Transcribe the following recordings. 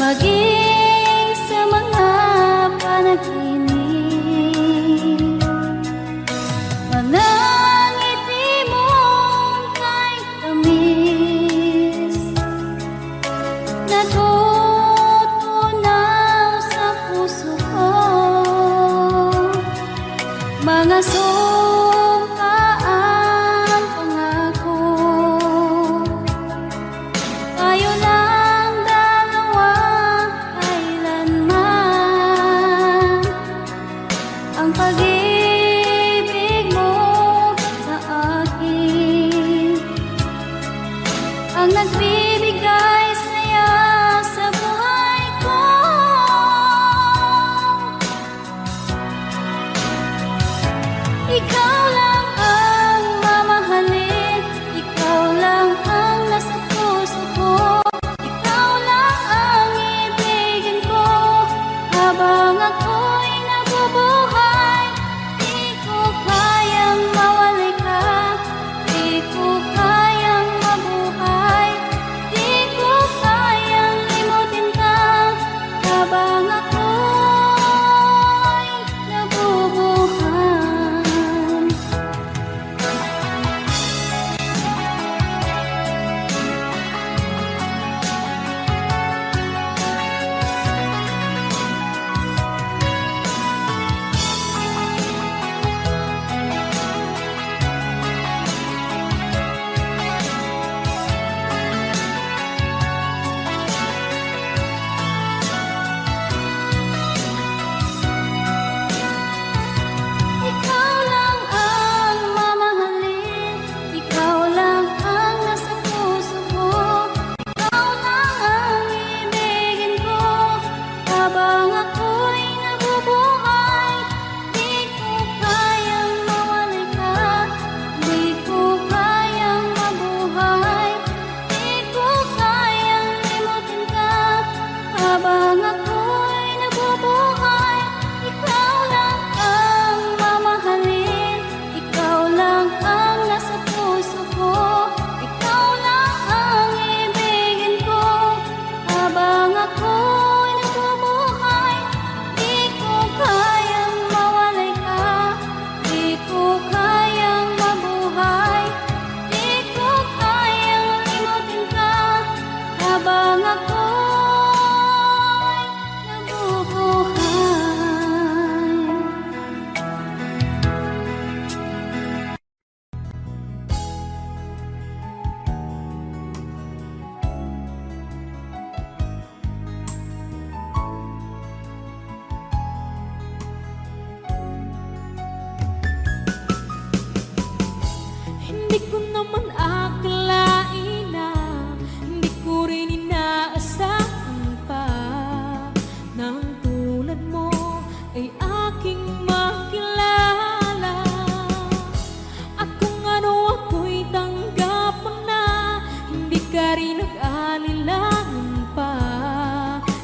maging sa mga panaginip. Mga ngiti mong kahit tamis, natutunaw sa puso ko. Mga sumkaang pangako, tayo lang dalawa kailanman. Ang pag-ibig mo sa akin ang nagbibigay saya sa buhay ko. Ikaw lang ang mamahalin, ikaw lang ang nasa puso ko, ikaw lang ang ibigin ko habang ako'y nabubuhay. Di ko kayang mawalay ka, di ko kayang mabuhay, di ko kayang limutin ka habang ako'y nabubuhay. Ikaw lang ang mamahalin, ikaw lang ang nasa puso ko, ikaw lang ang ibigin ko habang ako'y nabubuhay. Di ko kayang mawalay ka, di ko kayang mabuhay, di ko kayang limutin ka habang ako'y nabubuhay. Ikaw lang ang mamahalin, ikaw lang ang nasa puso ko, ikaw lang ang ibigin ko habang ako'y nabubuhay. Di ko kayang mawalay ka, di ko kayang mabuhay, di ko kayang limutin ka habang ako'y nabubuhay. Hindi ko naman akalain na hindi ko rin inaasahan pa na ang tulad mo ay aking makilala. At kung ano ako'y tanggap mo na, hindi ka rin nag-alilangan pa.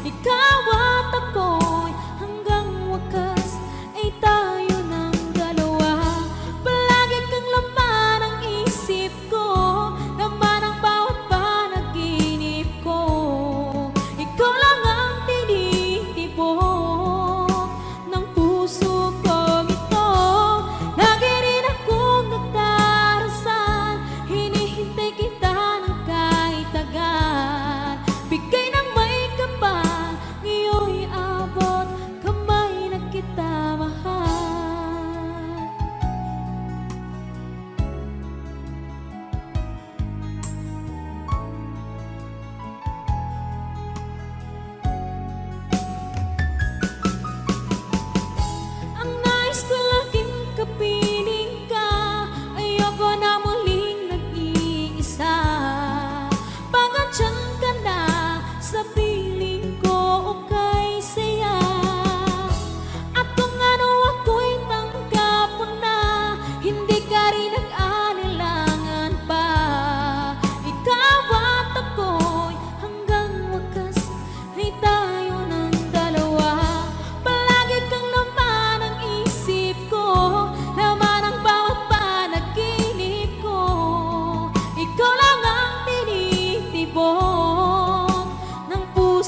Ikaw at ako'y hanggang wakas ay tayo ng dalawa. Palagi kang laman ng isip ko, laman ng bawat panaginip ko. Ikaw lang ang tinitibok ng puso kong ito. Lagi rin akong nagdarasal, hinihintay kita ng kahit agad. Bigay ng may kapal, ngayon'y abot kamay na kita mahal. Ang nais ko laging kapiling ka, ayoko na muling nag-iisa. Pag andyan ka na sa piling ko, okay saya. At kung ano ako'y tanggap mo na, hindi ka rin nag-alilangan pa. Ikaw at ako'y hanggang wakas ay tayo ng dalawa. Palagi kang laman ng isip ko, laman ng bawat panaginip ko. Ikaw lang ang tinitibok ng puso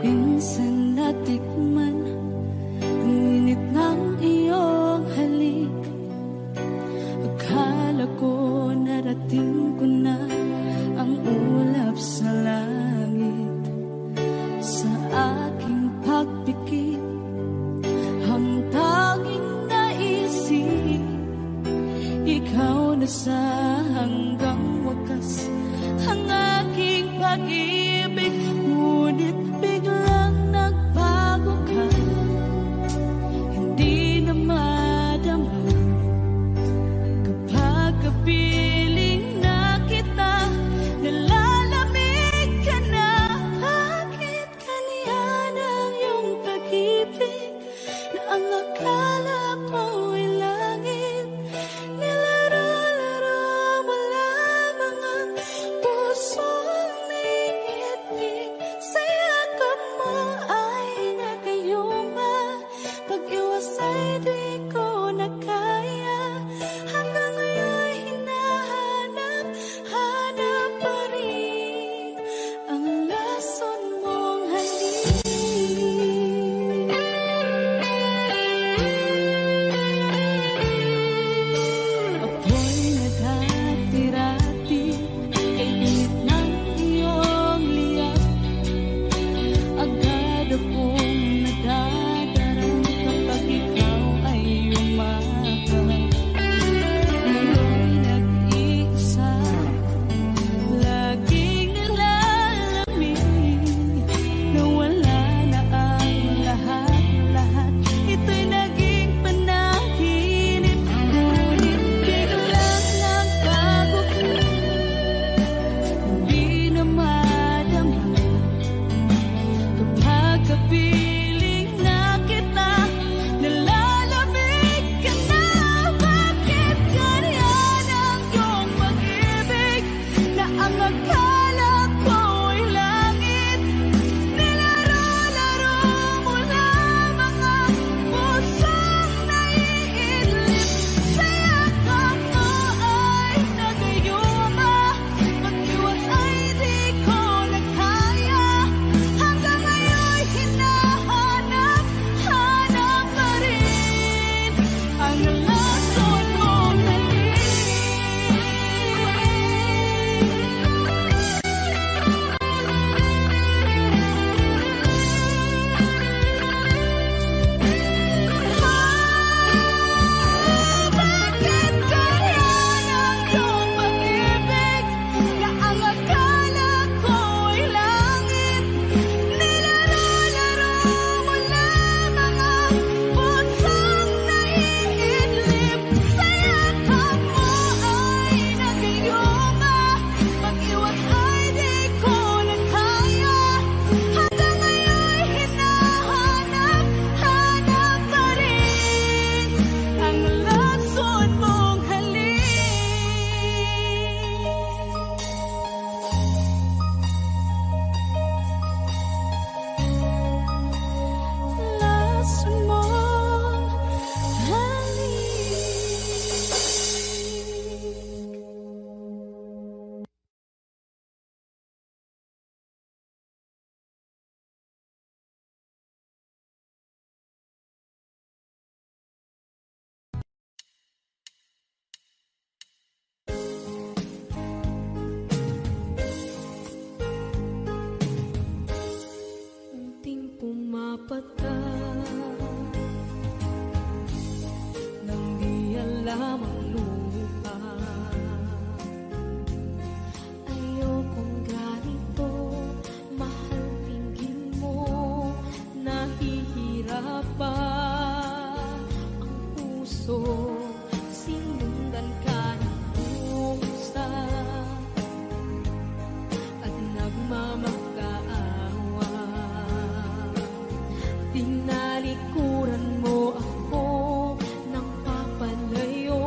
Minsan natikman ang init ng iyong halik. Akala ko narating ko na ang ulap sa langit. Sa aking pagpikit, ang tanging naisip, ikaw na sa hanggang wakas ang aking pag-ibig. Ngunit biglang nagbago ka, hindi na madama kapag kapiling na kita. Nalalamig ka na, bakit kaniyan ang iyong pag-ibig na ang akala ko ay langit? Nilaro-laro mo lamang ang pusong naiibig. Sa yakap mo ay nagayuma, pag-iwas ay di ko na kaya. Hanggang ngayon hinahanap, hanap pa rin ang lason mong halik. Ako'y naghati-rati kay init ng iyong liyab. Agad akong nadadarang kapag ikaw ay umakap. Ngayon nag-iisa, laging nalalamig, na wala na ang lahat-lahat. Ito'y naging panaginip, ngunit biglang nagbago ka, hindi na madama kapag kapiling na kita. Nalalamig ka na, bakit ganyan ang iyong pag-ibig na ang akala ko ay langit? Nilaro-laro mo lamang ang pusong naiidlip. Sa yakap mo ay nagayuma, pag-iwas ay di ko na kaya. Hanggang ngayon hinahanap, hanap pa rin ang lason mong halik. Bakit ganyan ang iyong pag-ibig na ang akala ko ay langit? Nilaro-laro mo lamang ang pusong naiidlip. Sa yakap mo ay nagayuma, pag-iwas ay di ko na kaya. Hanggang ngayon hinahanap, hanap pa rin ang lason mong halik. Lason mong halik. Unting pumapata nang di alam ang lupa. Ayokong ganito, mahal, tingin mo, nahihirapan ang puso. Sinundan ka ng pusa at nagmamakaawa. Tinalikuran mo ako ng papalayo.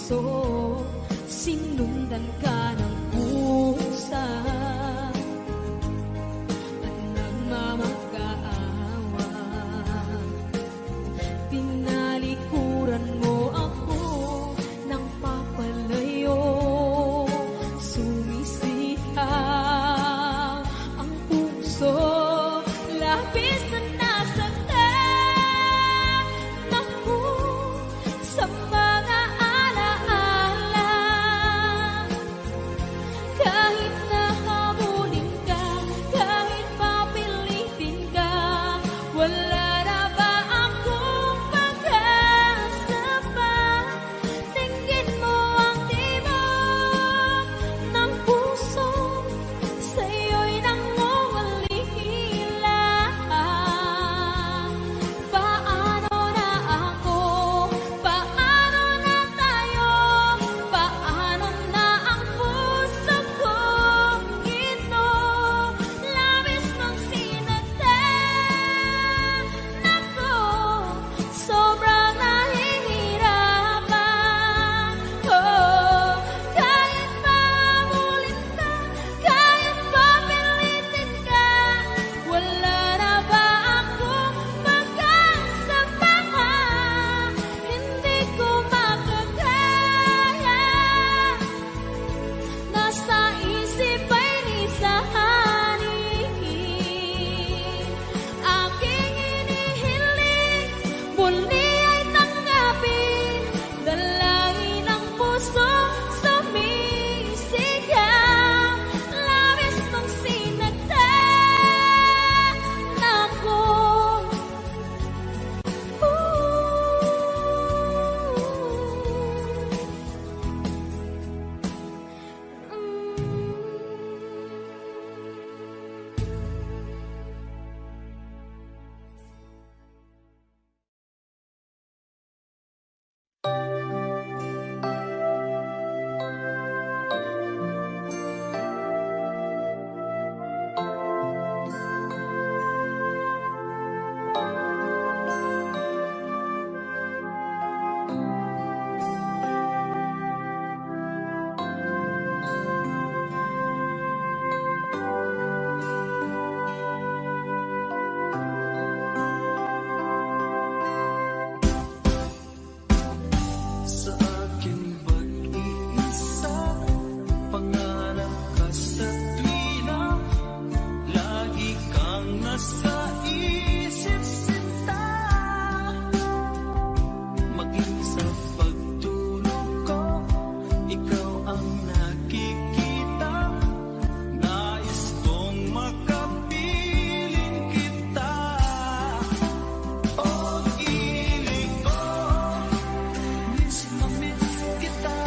puso, sinundan ka ng pusa at nagmamakaawa. Tinalikuran mo ako ng papalayo, sumisihaw ang puso, labis na nasaktan ako sa mga alaala. Kahit nahabulin ka, kahit papilitin ka, wala na ba akong pag-asa pa? Tingin mo ang tibok ng puso, sa'yo'y nangungulila. Paano na ako? Paano na tayo? Paano na ang puso kong ito? Labis mong sinaktan ako, sobrang nahihirapan. Oh, kahit mahabulin ka, kahit papilitin ka, wala na ba akong pag-asa pa? Hindi ko makakaya, nasa isip ay nisahanin. Aking inihiling, muli ay tanggapin, dalangin ang puso, sumisigaw. Labis mong sinaktan ako. Sa akin ba't iisa? Pangarap ka sa tuwina, lagi kang nasa isip sinta. Maging sa pagtulog ko, ikaw ang nakikita. Nais kong makapiling kita. Oh, ilig ko, miss na miss kita.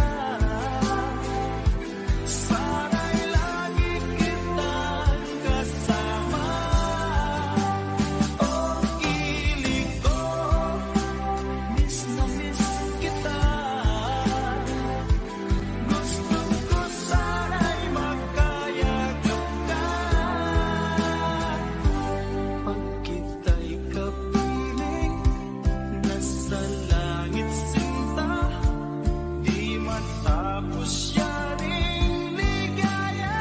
Sana'y lagi kitang kasama. Oh, ilig ko, miss na miss kita. Gusto ko sana'y magkayakap ka. Pag kita'y kapiling, nasa langit sinta, di matapos yaring ligaya.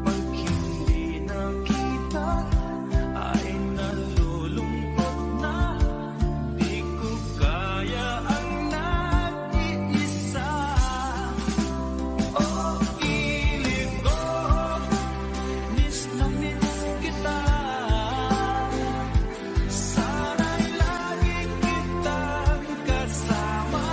Pag hindi nakita, ay nalulungkot na, di ko kaya ang nag-iisa. Oh, ilig ko, miss na miss kita. Sana'y lagi kitang kasama.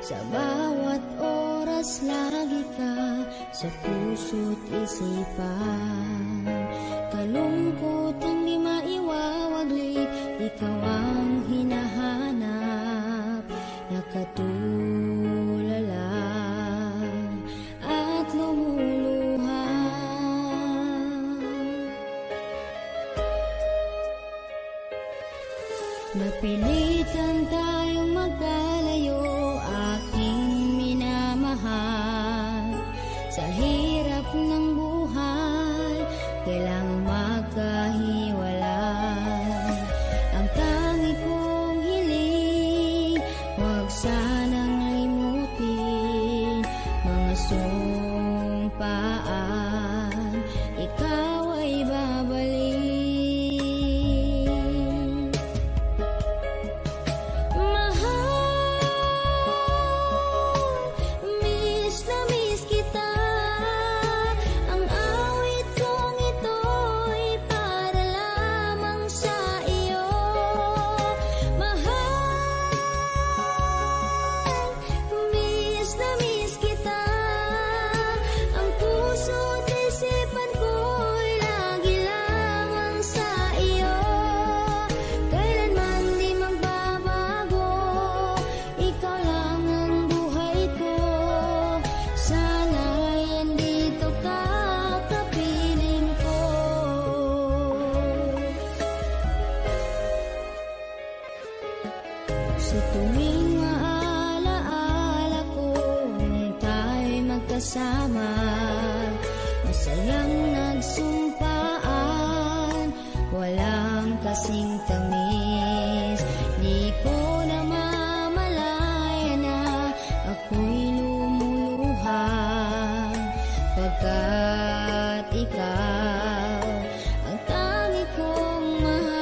Sa bawat oras lagi ka sa puso't isipan. Kalungkot ang di maiwawaglit, ikaw ang hinahanap. Nakatulala at lumuluha. Napilitan tayong magkalayo, aking minamahal. Sa hirap ng buhay, kailangang magkahiwalay. Ang tangi kong hiling, huwag sanang limutin mga sumpaan, ikaw ay babalik. Sa tuwing maalaala ko nung tayo'y magkasama, masayang nagsumpaan, walang kasing tamis. Di ko namamalaya na ako'y lumuluha, pagkat ikaw ang tangi kong mahal.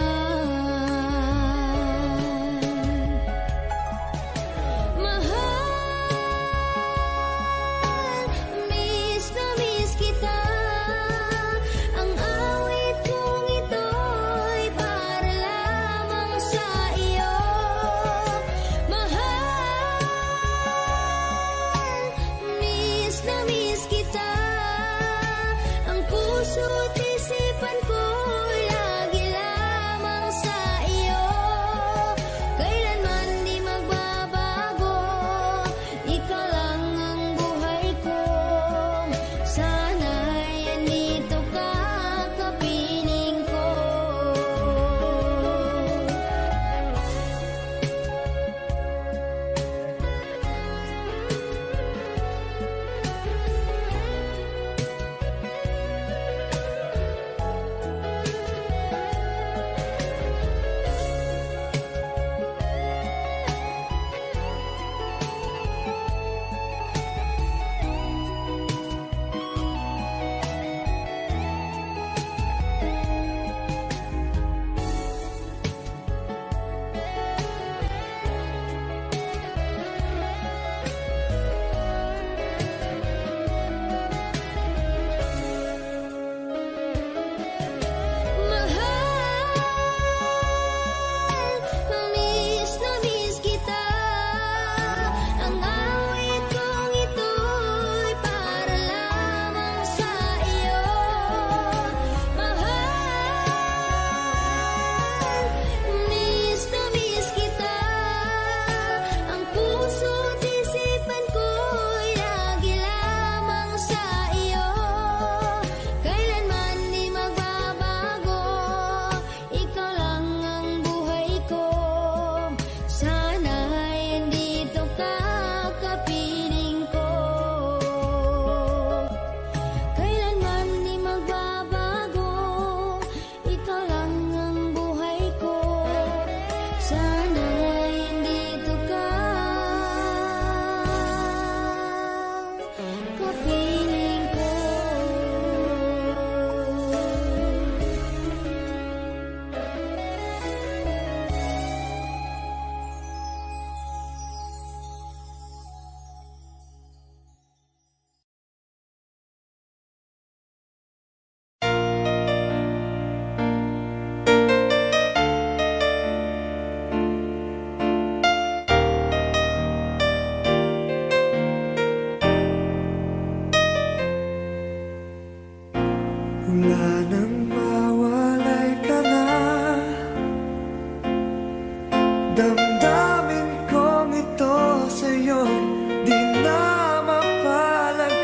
sa'yo'y di na mapalagay.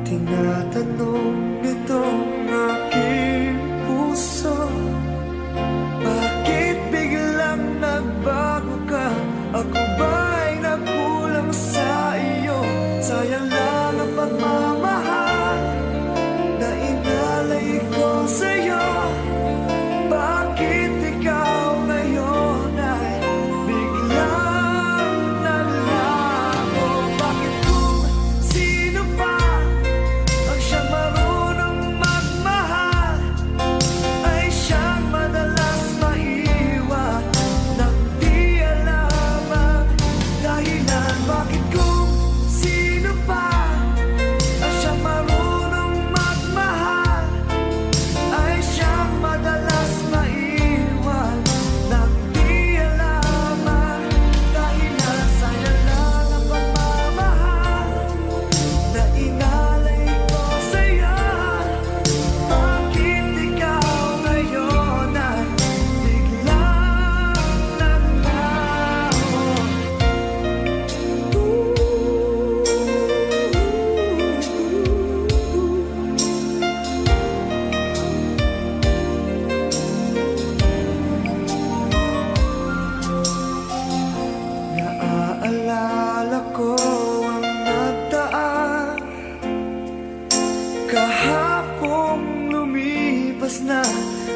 Tinatanong nitong aking puso, bakit biglang nagbago ka? Ako ba'y nagkulang sa iyo? Sayang lang ang pagmamahal na inalay ko sa'yo. Bakit ikaw ngayon ay biglang naglaho? Bakit kung sino pa ang siyang marunong magmahal ay siyang madalas maiwan nang di alam ang dahilan? Bakit kung sino pa ang siyang marunong magmahal ay siyang madalas maiwan nang di alam ang dahilan? Sayang lang ang pagmamahal na inalay ko sa'yo. Bakit ikaw ngayon ay biglang naglaho? Naaalala ko ang nagdaan, kahapong lumipas na,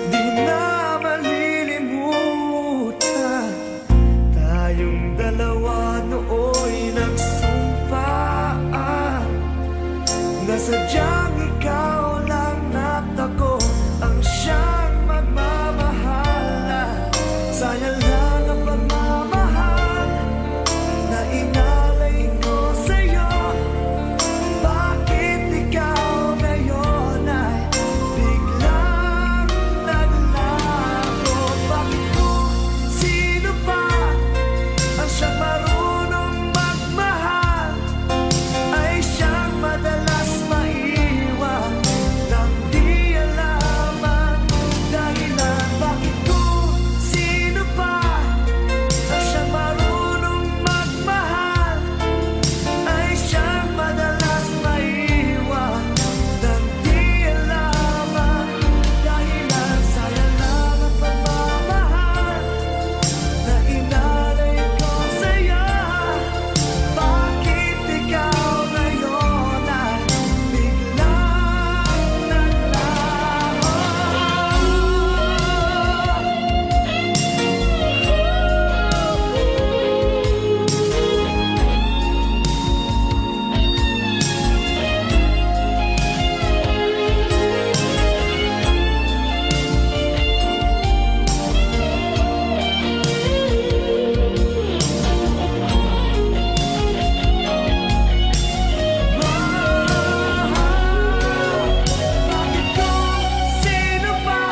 di na malilimutan. Tayong dalawa nooy nagsumpaan na sadyang ikaw lang at ako ang siyang magmamahalan. Sayang lang ang pagmamahal na inalay ko sa'yo. Bakit ikaw ngayon ay biglang naglaho? Bakit kung sino pa ang siyang marunong magmahal ay siyang madalas maiwan nang di alam ang dahilan? Bakit kung sino pa ang siyang marunong magmahal ay siyang madalas maiwan nang di alam ang dahilan? Sayang lang ang pagmamahal na inalay ko sa'yo. Bakit ikaw ngayon ay biglang naglaho? Bakit kung sino pa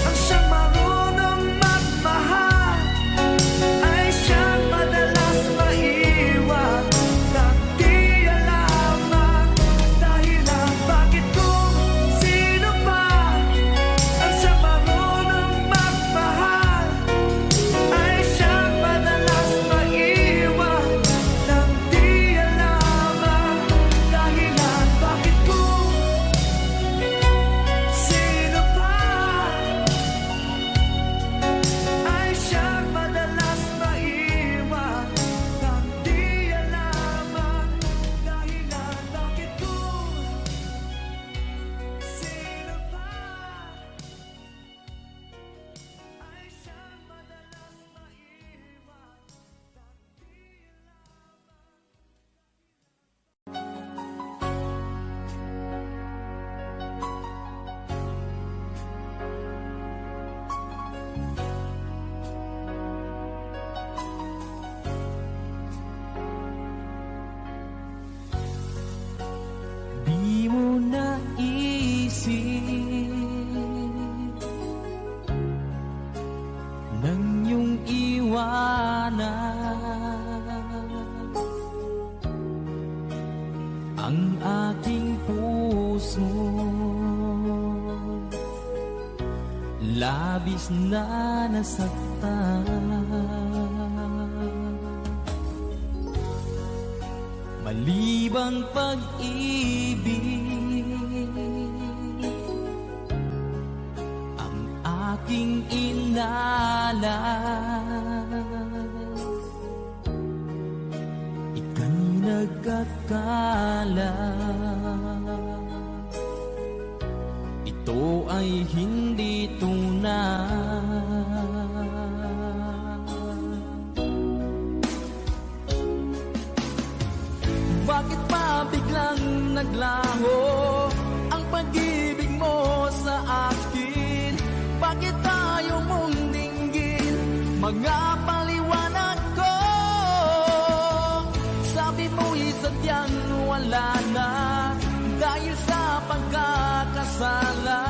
ang siyang marunong magmahal ay siyang madalas maiwan nang di alam ang dahilan? Bakit kung sino pa ang siyang marunong magmahal ay siyang madalas maiwan nang di alam ang dahilan? Bakit kung sino pa ay siyang madalas maiwan nang di alam ang dahilan? Bakit kung sino pa ay siyang madalas maiwan Di mo naisip nang iyong iwanan ang aking puso. Labis na nasaktan malibang pag-ibig ang aking inalay. Ika'y nagkakala, ito ay hindi tunay. Bakit pa biglang naglaho ang pag-ibig mo sa akin? Bakit tayo mong dinggin mga paliwanag ko? Sabi mo'y sadyang wala na dahil sa pagkakasala.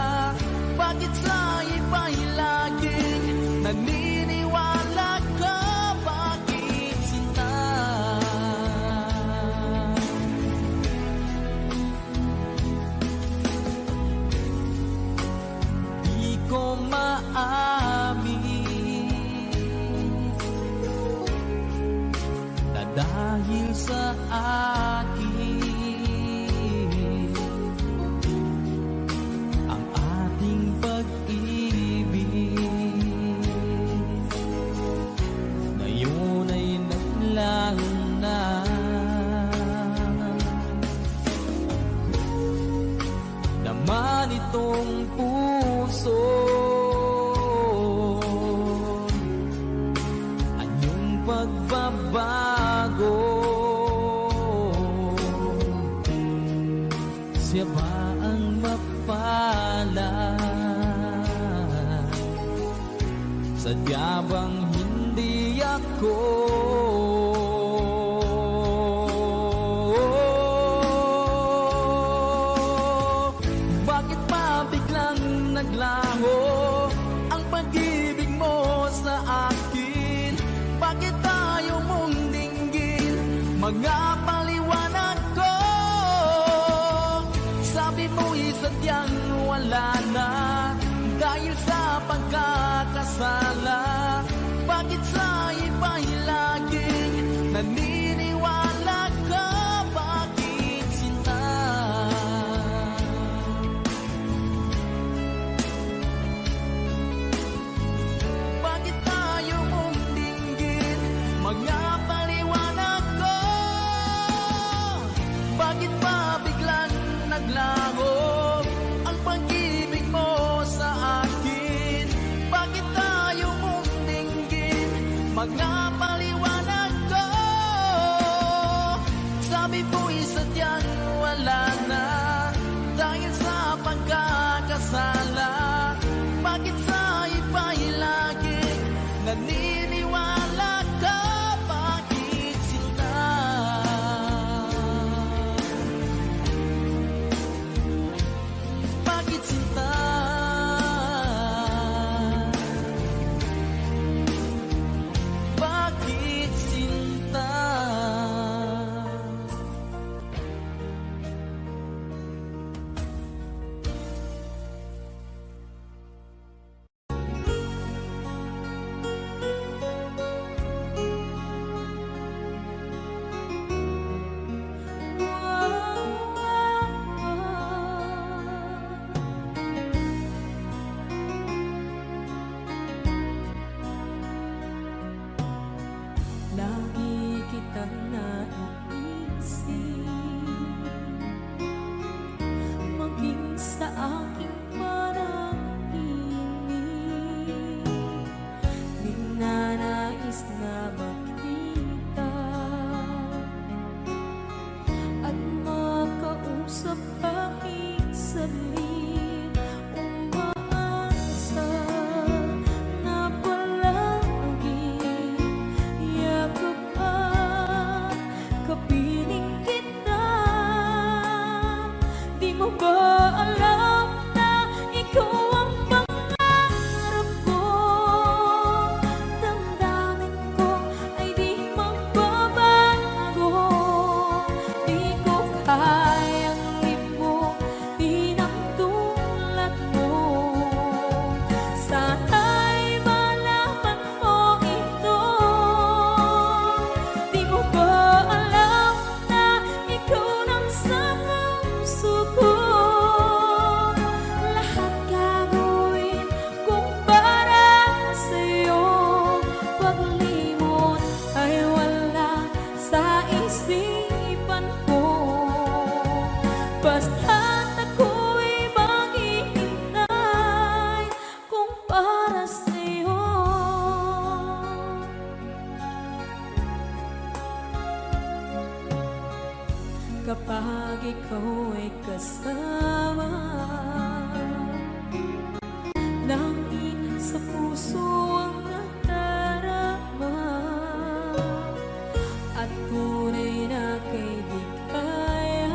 Bakit sa iba'y laging naniniwala ka? Bakit sinta? Di ko maamin na dahil sa akin ang ating pag-ibig ngayon ay naglaho na. Naman itong puso anyong pagbabago, siya ba ang mapalad? Sadya bang hindi ako? Bakit pa biglang naglaho ang pag-ibig mo sa akin? Bakit tayo mong dinggin mga paliwanag ko? Sabi mo'y sadyang wala na dahil sa pagkakasala. Bakit sa iba'y laging naniniwala ka? Bakit sinta? Bakit tayo mong dinggin mga paliwanag ko? Bakit pa biglang naglaho ang pag-ibig mo sa akin? Bakit tayo mong kapag ikaw ay kasama. Langit sa puso ang nadarama at tunay na kaibigan.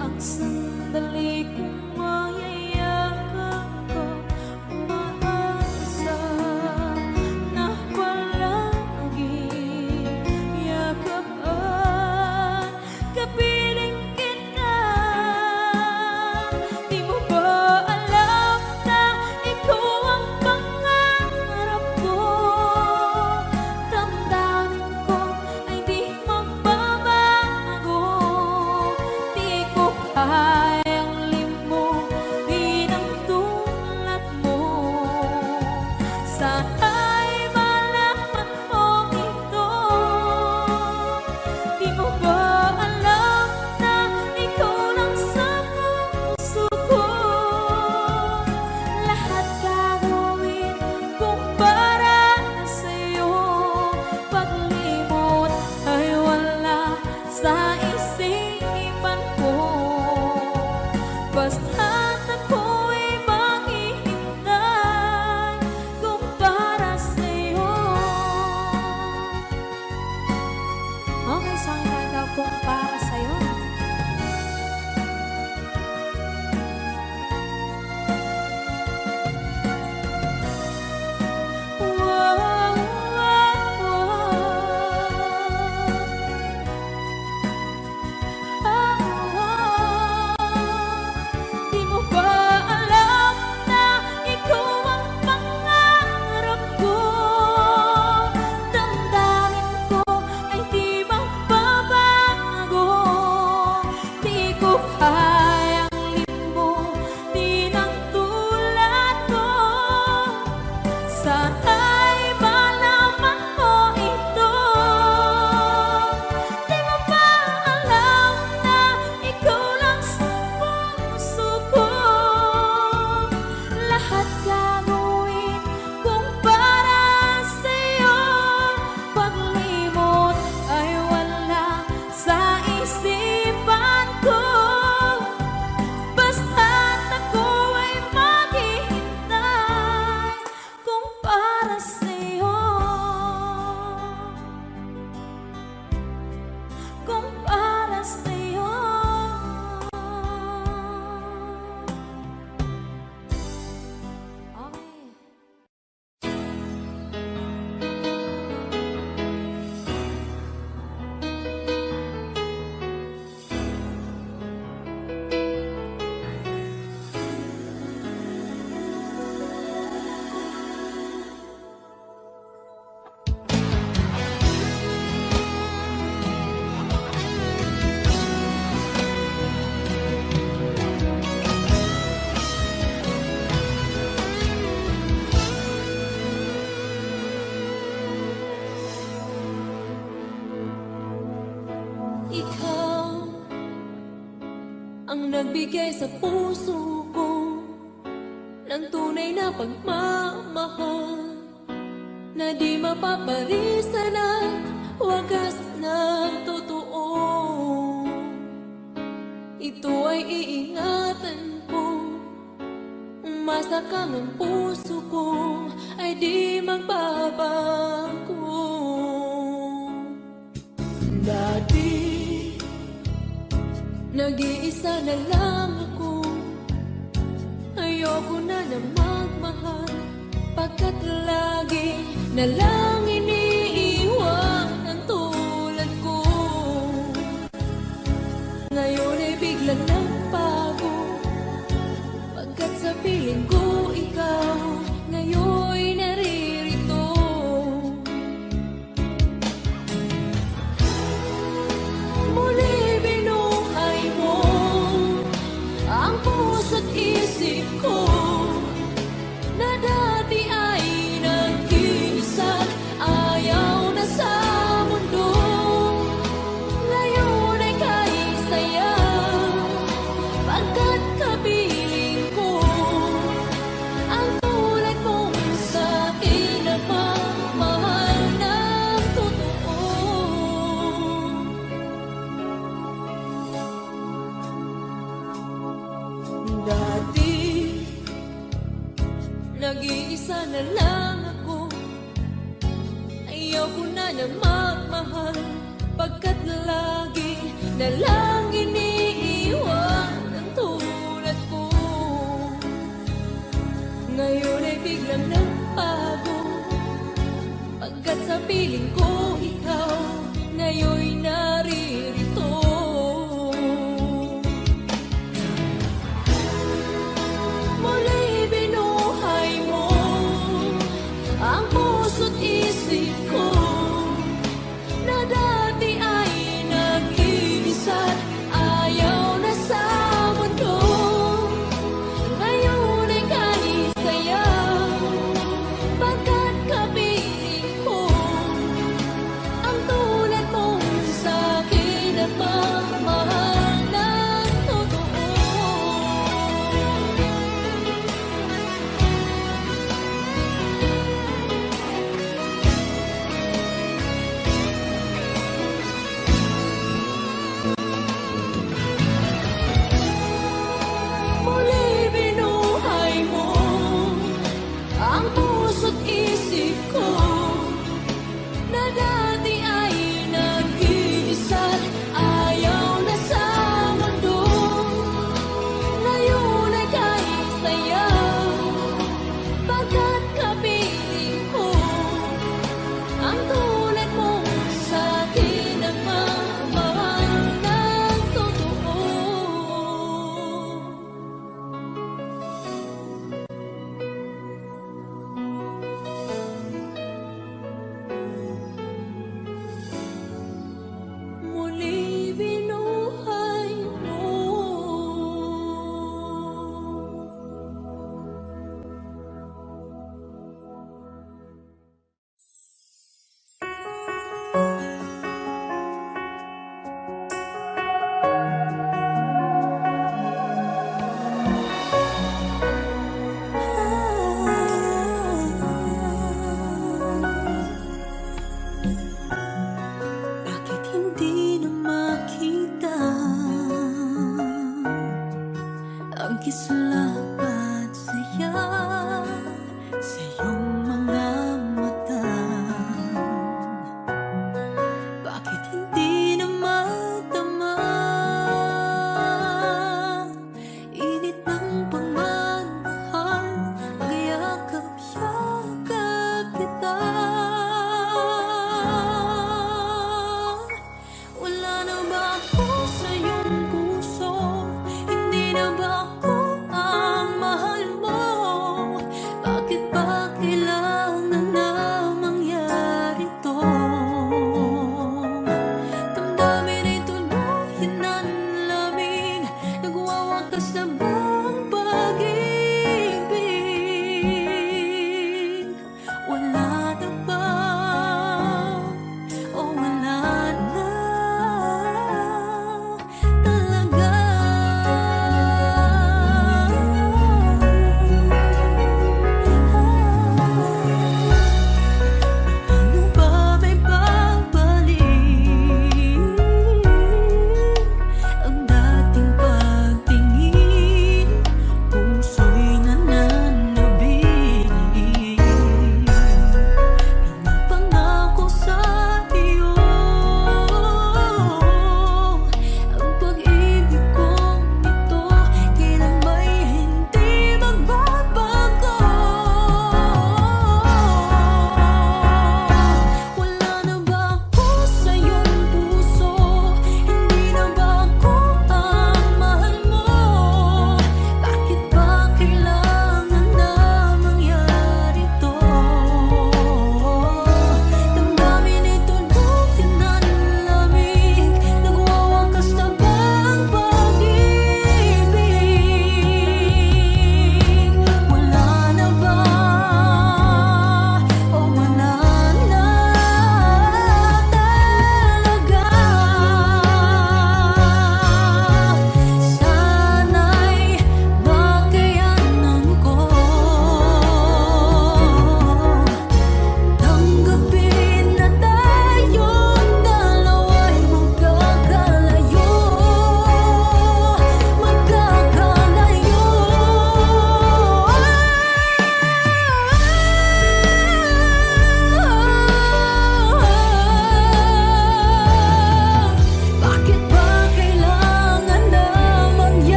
Ang sandali kong mayayakap ko, umaasa na palaging yakap at kapiling kita. Di mo ba alam na ikaw ang pangarap ko? Damdamin ko ay di magbabago. Di ko kayang limutin ang tulad mo. Sana'y malaman mo ito. Di mo ba alam na ikaw lang sa puso ko? Lahat gagawin kung para sa'yo. Paglimot ay wala sa isipan ko. Basta't ako'y maghihintay kung para sa'yo. Okay, isang kanta kung para sa'yo. Wow, wow, Di mo ba alam na ikaw ang pangarap ko? Damdamin ko ay di magbabago. Di ko kayang limutin ang tulad ko. Sana'y malaman mo ito. Di mo ba alam na ikaw lang sa puso ko? Lahat gagawin kung para sa'yo. Paglimot ay wala sa isipan ko. Basta't ako ay maghihintay kung para sa'yo. Kung para sa'yo. Okay. Ikaw ang nagbigay sa puso ko ng tunay na pagmamahal na di mapaparisan at wagas na totoo. Ito ay iingatan ko, masakang ang puso ko ay di magbabago. Dati nag-iisa na lang ako. Ayoko na magmahal, pagkat lagi na lang iniiwan ang tulad ko. Ngayon ay biglang nagbago, pagkat sa piling ko ikaw ngayon'y naririto. Muli binuhay mo ang puso't isip ko na dati ay nag-iisa. ayaw ko na nang magmahal, pagkat lagi na lang iniiwan ang tulad ko. Ngayon ay biglang nagbago, pagkat sa piling ko ikaw ngayon'y naririto. Muli binuhay mo ang puso't isip ko, na dati ay nag-iisa't ayaw na sa mundo. Ngayon ay kahit sayaw, pagkat kapiling ko ang tulad mong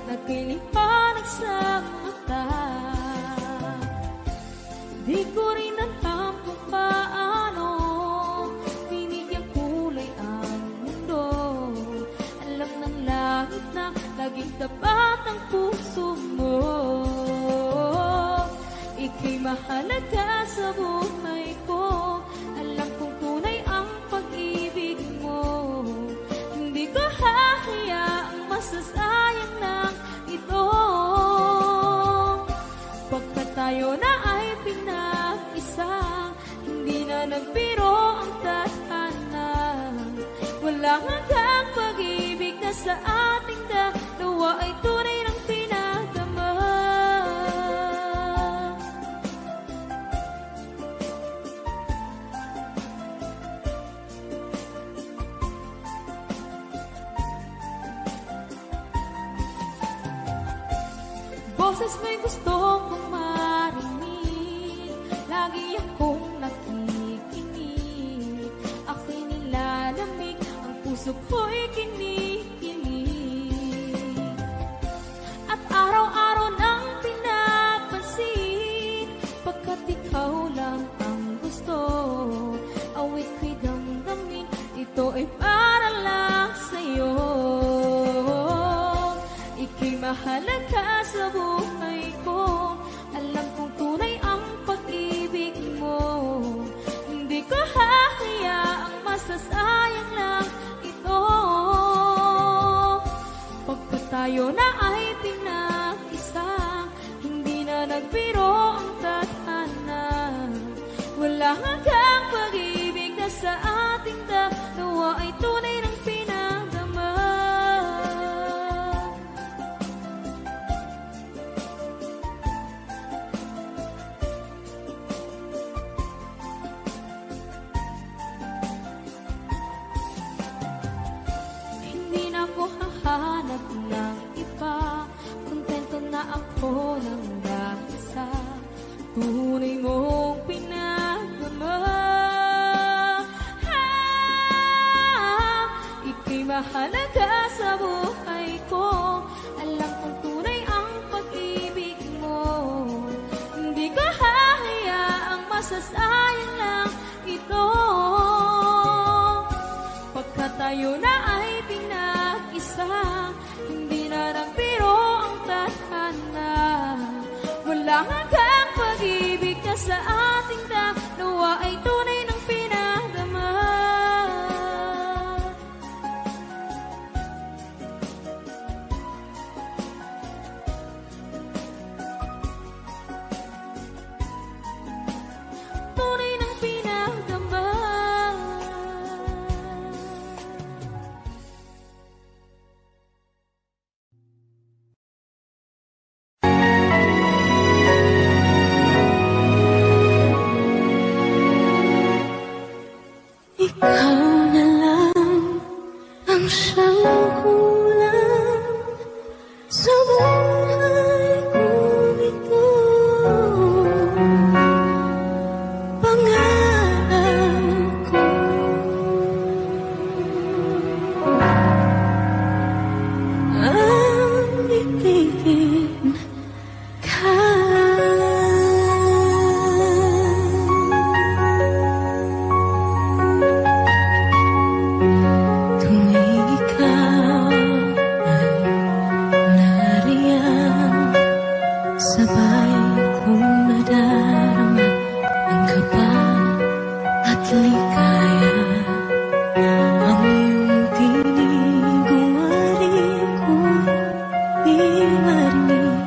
nagpiliwanag sa mata. Di ko rin alam kung paano binigyang kulay ang mundo. Alam ng langit na laging tapat ang puso mo. Ika'y mahalaga sa buhay ko. Alam kong tunay ang pag-ibig mo. Hindi ko hahayaang masasayang lang ito. Pagkat tayo na ay pinag-isa, hindi na nagbiro ang tadhana. Walang hanggang pag-ibig na sa ating dalawa ay tunay ng pinagdama. Boses mo'y gusto kong marinig, lagi akong nakikinig. Ako'y nilalamig, ang puso ko'y kinikilig. At araw-araw nang pinapansin, pagkat ikaw lang ang gusto. Awit ko'y damdamin, ito ay para lang sa'yo. Ika'y mahalaga sa buhay ko. Alam kong tunay ang pag-ibig mo. Hindi ko hahayaang masasayang lang ito. Pagkat tayo na ay pinag-isa, hindi na nagbiro ang tadhana. Wala hanggang pag-ibig na sa ating dalawa ay tunay ng pinagdama. Hindi na ako hahanap ng iba, kontento na ako ng dahil sa tunay mong pinagdama. Ika'y mahalaga sa buhay ko. Alam kong tunay ang pag-ibig mo. Hindi ko hahayaang masasayang lang ito. Pagkat tayo na ay pinag-isa, hindi na nagbiro ang tadhana. Wala hanggang pag-ibig na sa ating dalawa ay tunay ng pinagdama. Tunay ng pinagdama. Ikaw na lang ang siyang kulang sa buhay kong ito. Pangarap ko ang ibigin ka. Tuwing ikaw ay nariyan, sabay kong nadarama ang kaba at ligaya. Ang iyong tinig uwari ko'y di marinig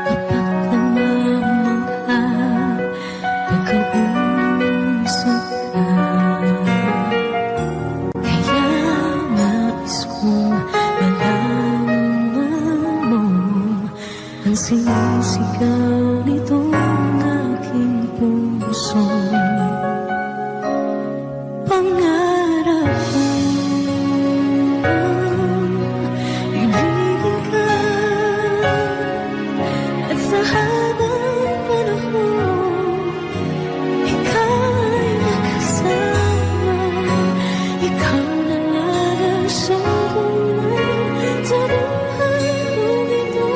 kapag namamangha, nag-uusap ka. Kaya nais kong malaman mo ang sinisigaw nitong aking puso. Pangarap kong ibigin ka, at sa habang panahon ikaw ay makasama. Ikaw na lang ang siyang kulang sa buhay kong ito.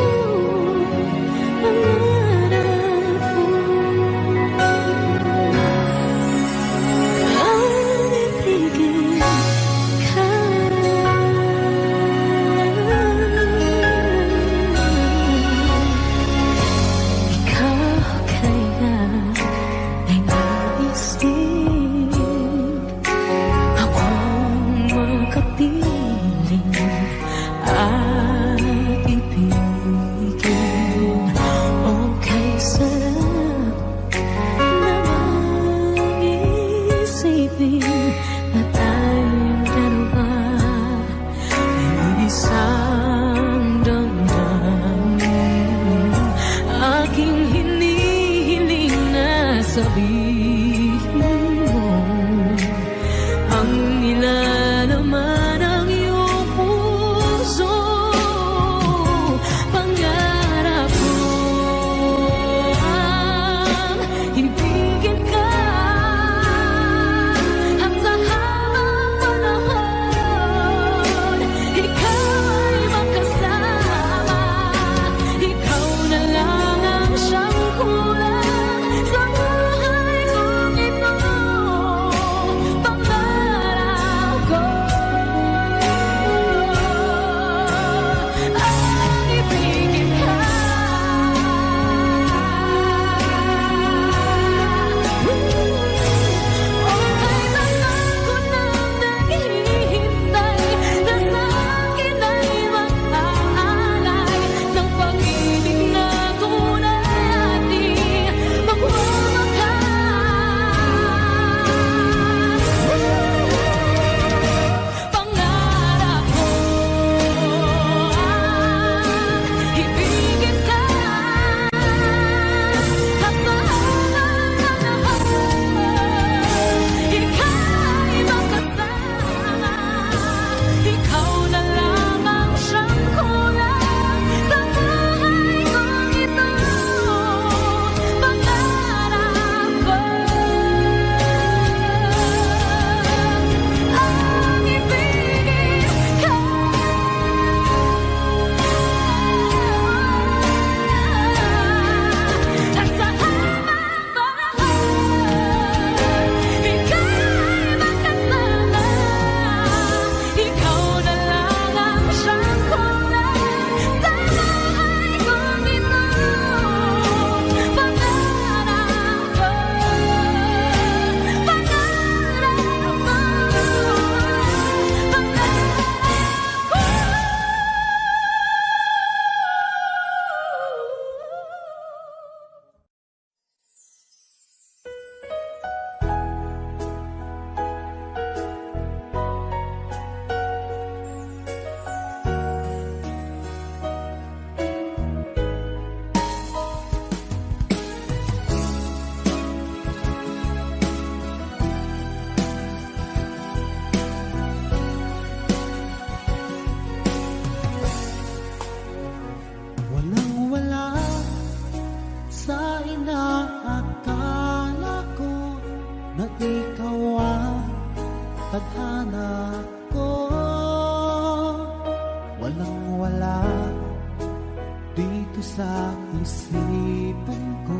sa isipan ko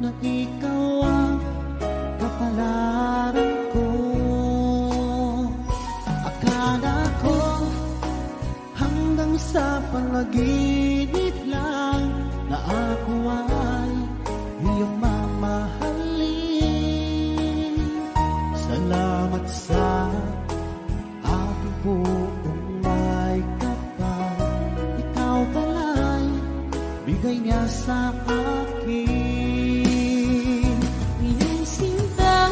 na ikaw ang kapalaran ko. Akala ko hanggang sa panaginip lang na ako ay iyong mamahalin. Salamat sa aking buong may kapal. Ikaw pala'y bigay niya sa akin. Iyong sinta,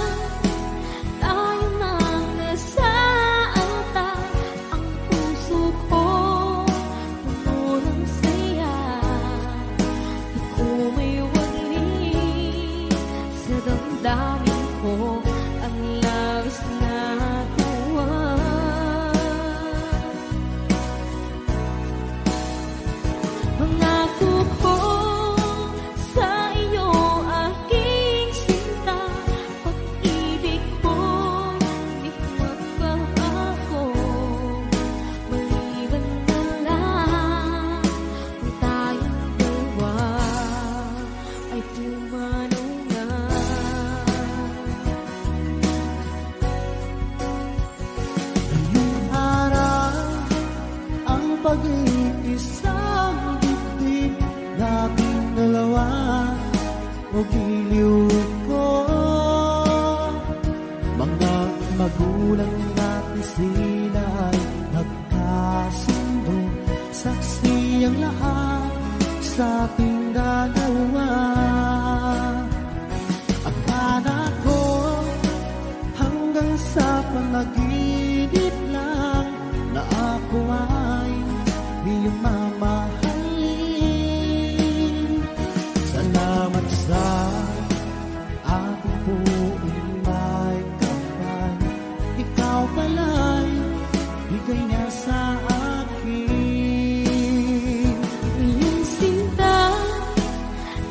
tayo nang nasaanta. Ang puso ko, puno ng saya. Di ko may wali sa damdamin ko. Ang labis na tuwa. Pangako ko sa iyo, aking sinta. Pag-ibig ko, di magbabago. Maliban na lang kung tayong dalawa ay pumanaw na. Ngayong araw ang pag-iisang dibdib nating dalawa o giliw ko. Mga magulang natin sila ay nagkasundo. Saksi ang lahat sa ating dalawa. Akala ko hanggang sa panaginip lang na ako ay iyong mamahalin. Salamat sa aking buong may kapal. Ikaw pala'y bigay niya sa akin. Iyong sinta,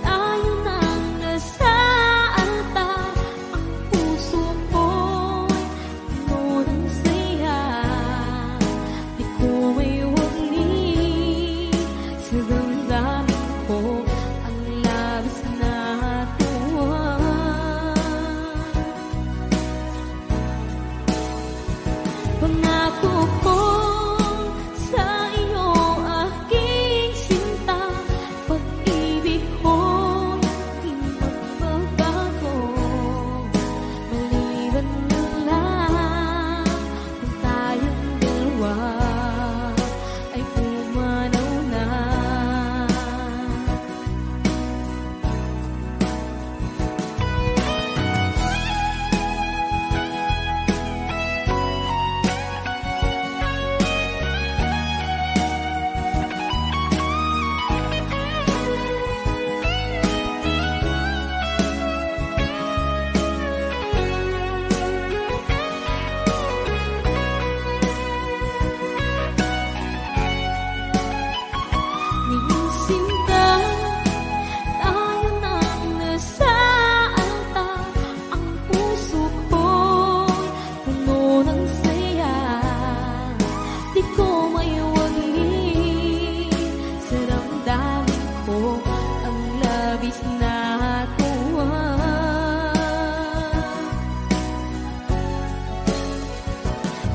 tayo nang nasaanta. Ang puso ko, puno ng saya. Di ko may wali sa damdamin ko. Ang labis na tuwa. Pangako ko sa iyo, aking sinta. Pag-ibig ko, di magbabago. Maliban na lang kung tayong dalawa ay pumanaw na. Iyong sinta, tayo nang nasaanta. Ang puso ko, puno ng saya. Di ko may wagi sa damdamin ko. Ang labis na tuwa.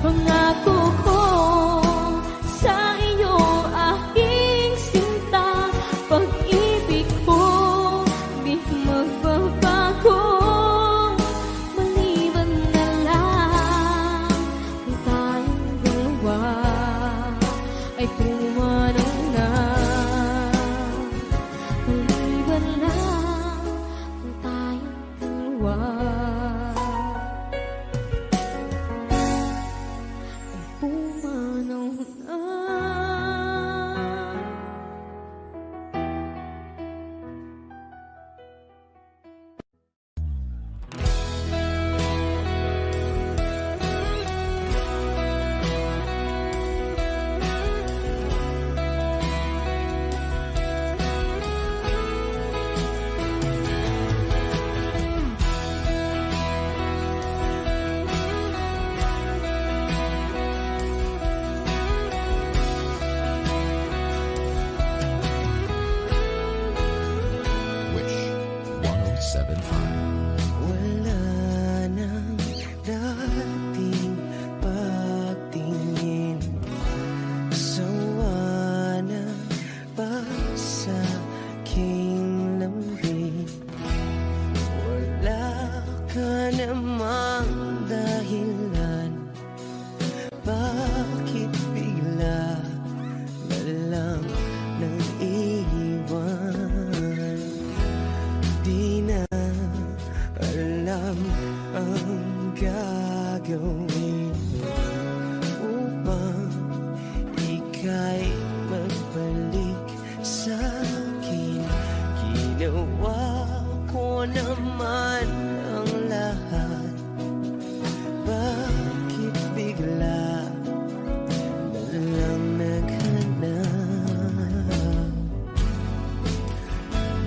Pangako ko sa iyo, aking sinta. Pag-ibig ko, di magbabago. Maliban na lang kung tayong dalawa ay pumanaw na. Maliban lang kung tayong dalawa ay pumanaw na. ay magbalik sa'kin. Ginawa ko naman ang lahat. Bakit bigla na lang naghanap?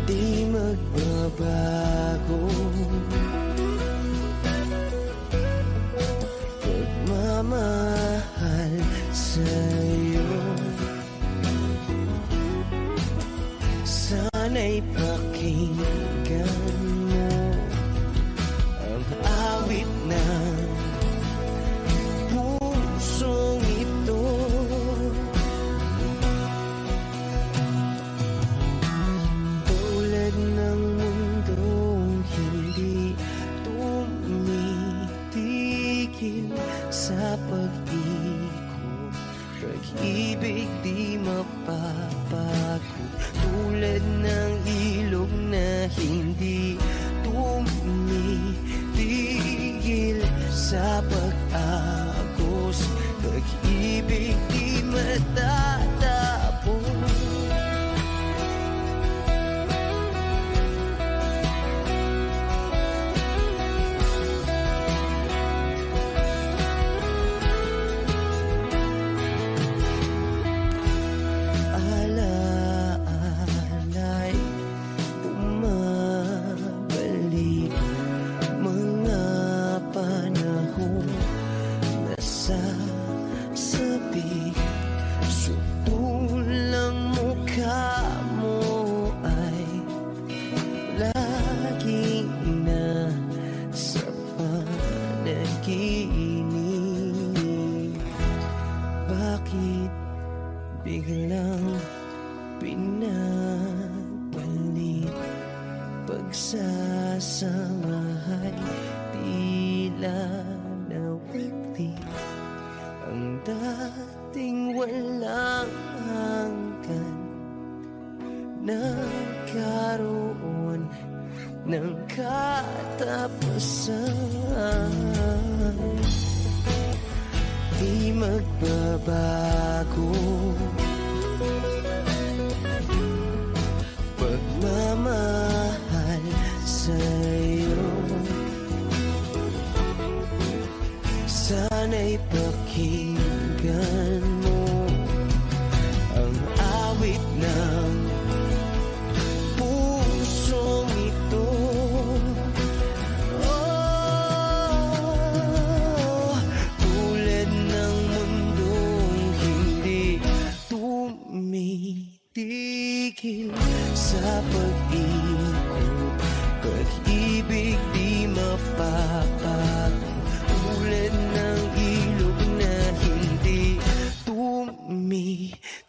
Di magbabago pagmamahal sa'yo. Sana'y pakinggan mo ang awit ng pusong ito. Tulad ng mundong hindi tumitigil sa pag-ikot, pag-ibig di mapapago. Tulad ng ilog na hindi tumitigil sa pag-agos, pag-ibig di matatapos. Alaala'y bumabalik, mga panahon na sasabi. Sutulang mukha mo ay laging nasa panaginip. Bakit biglang pinabalik? Pagsasamahay tila nawagli, ang dating walang hanggan nagkaroon ng katapusan. Di magbabago pagmamahal sa'yo. Sana'y pakinggan mo ang awit ng pusong ito. Oh, tulad ng mundong hindi tumitigil sa pag-ikot, pag-ibig di mapapago. Tulad ng ilog na hindi tumitigil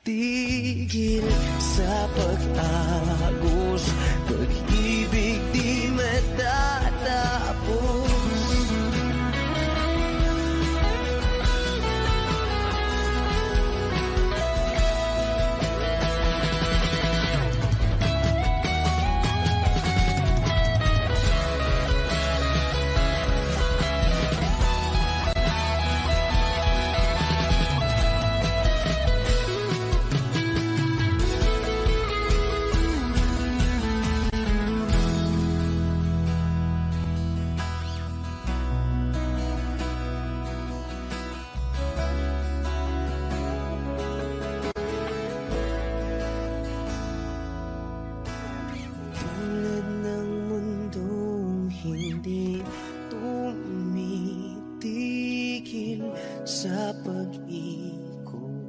sa pag-agos, pag-ibig di matatapos. Tulad ng mundong hindi tumitigil sa pag-ikot,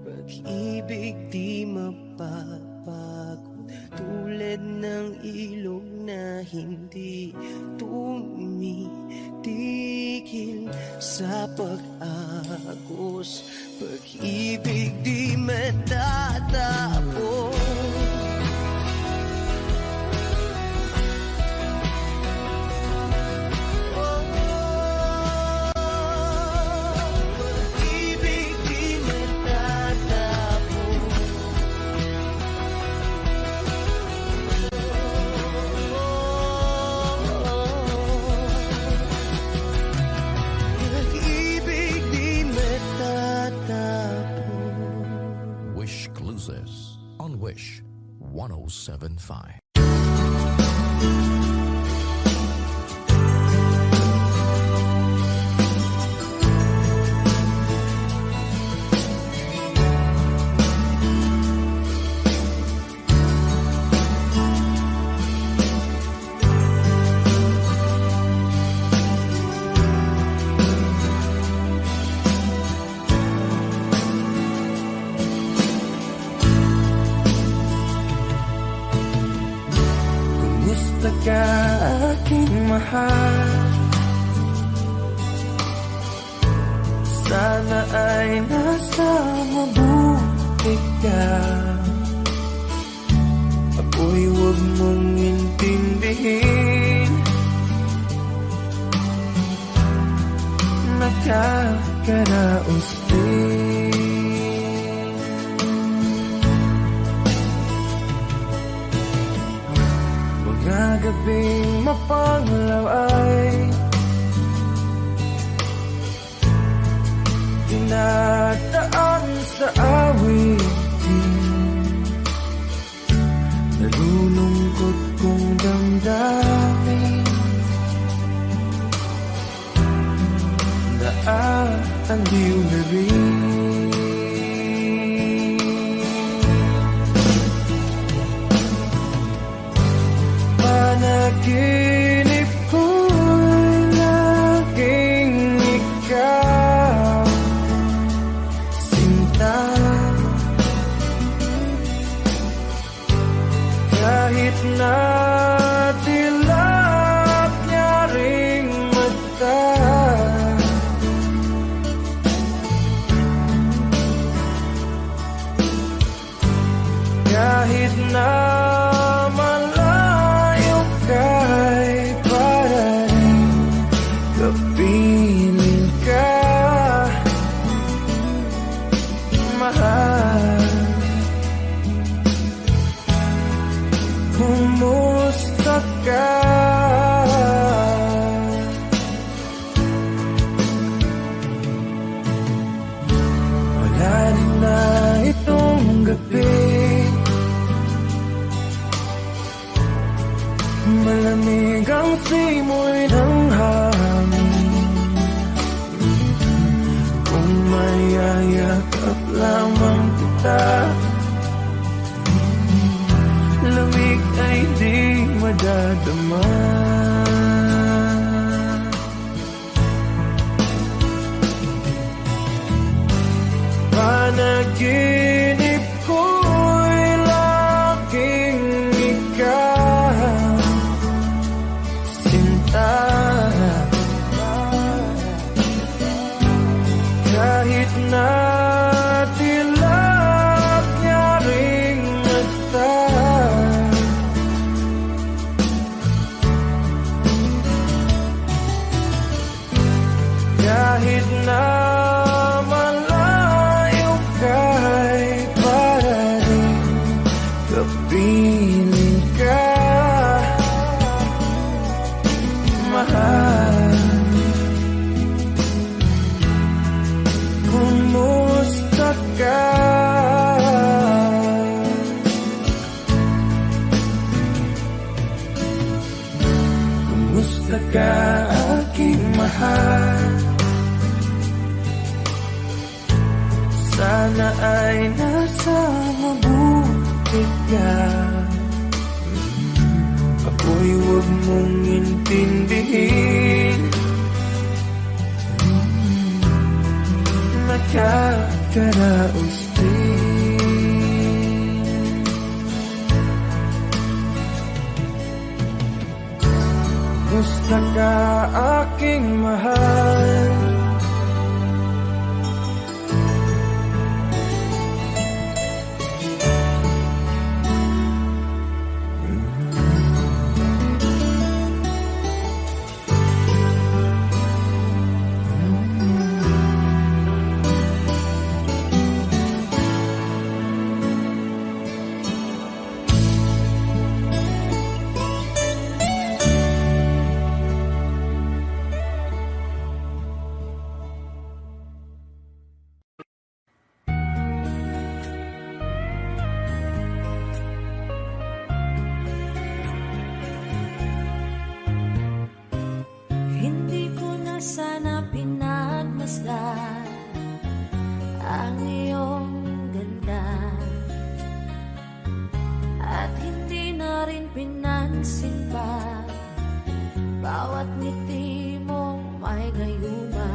pag-ibig di mapapagod. Tulad ng ilog na hindi tumitigil sa pag-agos, pag-ibig di matatapos. Pag-ibig di matatapos. Wish Cruises on Wish 1075. Kumusta ka aking mahal? Sana ay nasa mabuti ka. Ako'y huwag mong intindihin, nakakaraos din. Mga gabing mapanglaw ay dinadaan sa awitin. Nalulungkot kong damdamin, naaaaliw na rin. Panaginip ko'y laging ikaw, sinta. Kahit na dilap niya ring mata, kahit na malayo ka'y para rin kapiling ka, mahal. Kumusta ka? Wala rin na itong gabi, malamig ang simoy ng hangin. Kung mayayakap lamang kita, lamig ay di madadama. Panaginip ko'y laging ikaw, sinta. Kahit na dilap niya ring mata, kahit na malayo ka'y para rin kapiling ka, mahal. Kumusta ka? Kumusta ka aking mahal? Sana ay nasa mabuti ka. Ako'y huwag mong intindihin, nakakaraos din. Kumusta ka aking mahal? pinansin pa. Bawat ngiti mong may gayuma.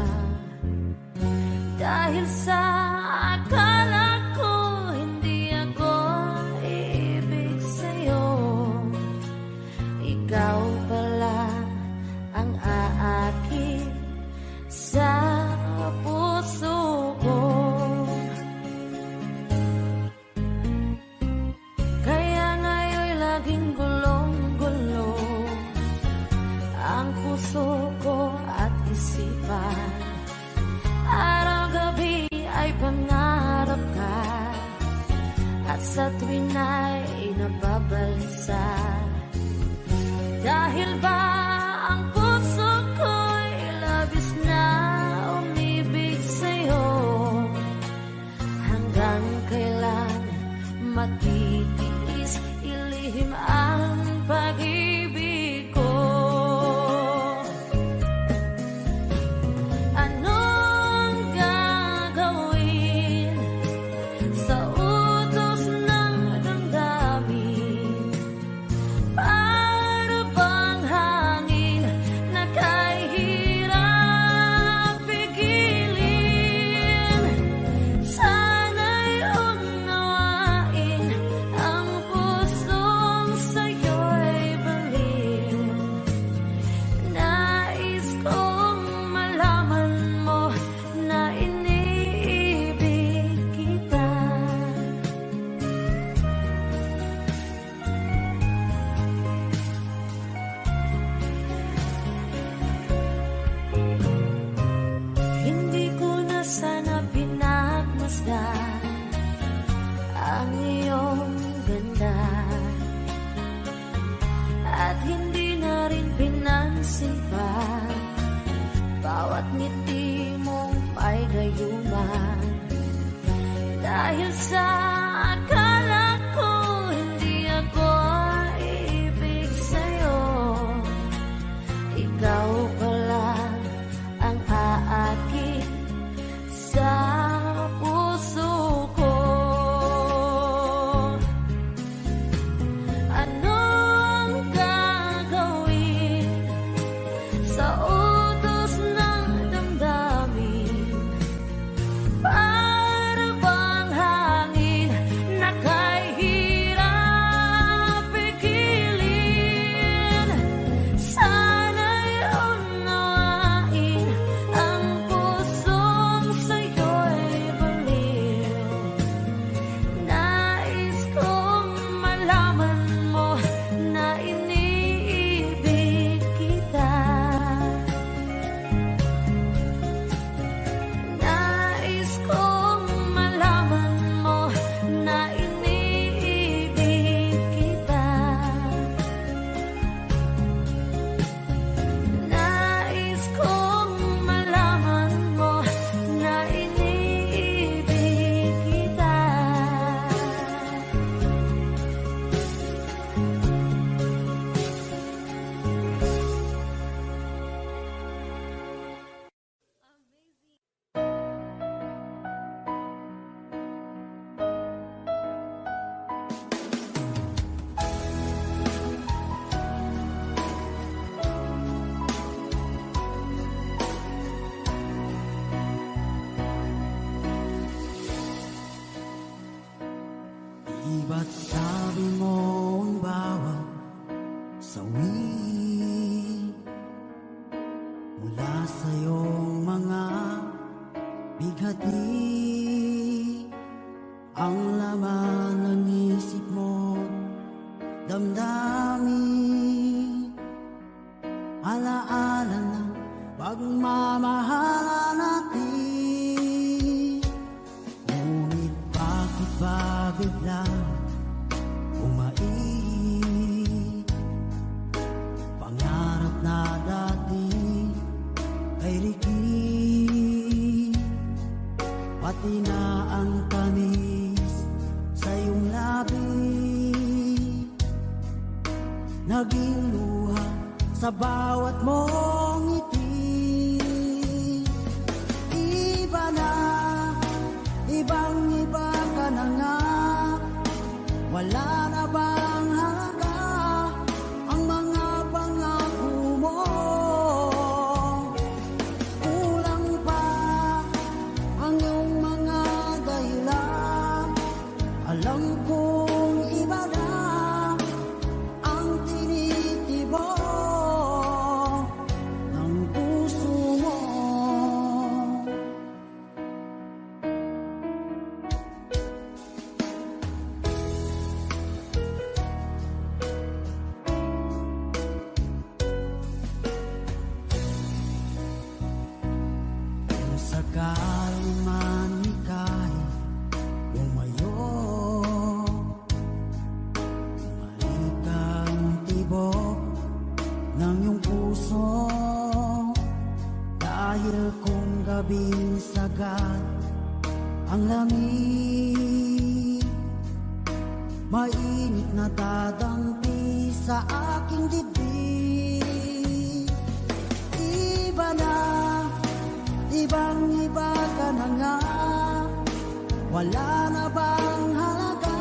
Dahil sa akala ko hindi ako ibig sa'yo, ikaw pala ang aakin sa puso ko. Kaya ngayon'y laging gulong-gulo ang puso ko at isipan. Araw-gabi ay pangarap ka, at sa tuwin ay nababalsa. Dahil ba ang puso ko'y labis na umibig sa'yo? Hanggang kailan matitiis ilihim ang pag-ibig ko? Anong gagawin sa utos ng damdamin? Para bang hangin na kahirap pigilin? Sana'y unawain ang pusong sa'yo'y baliw. Nais kong malaman mo na iniibig kita. Hindi ko na sana pinagmasdan ang iyong ganda, at hindi na rin pinansin pa bawat ngiti mong may gayuman. Dahil sa akala ko hindi ako ibig sa'yo, ikaw pala ang aakin sa puso ko. Anong gagawin sa utos ng damdamin? Para bang hangin na kahirap pigilin? Sana'y unawain ang pusong sa'yo'y baliw. Nais kong malaman mo na iniibig kita. Nais kong malaman mo na iniibig kita. Nais kong malaman mo na iniibig kita. Di ba't sabi mo ang bawat sawi mula sa iyong mga bighati ang laman ng isip mo, damdamin, alaala ng pagmamahala natin. Ngunit bakit ba biglang umait? Pangarap na dati ay likid, pati na ang tamis sa iyong labi, naging luha sa bawat mong ngiti. Iba na, ibang-iba ka na nga, wala na bang halaga ang Alam kong iba na ang tinitibok ng puso mo. Kung sakali man ika'y lumayo, bumalik ang tibok ng iyong puso. Dahil kung gabing sagad ang lamig, mainit na dadampi sa aking dibdib. Iba na, ibang-iba ka na nga. Wala na bang halaga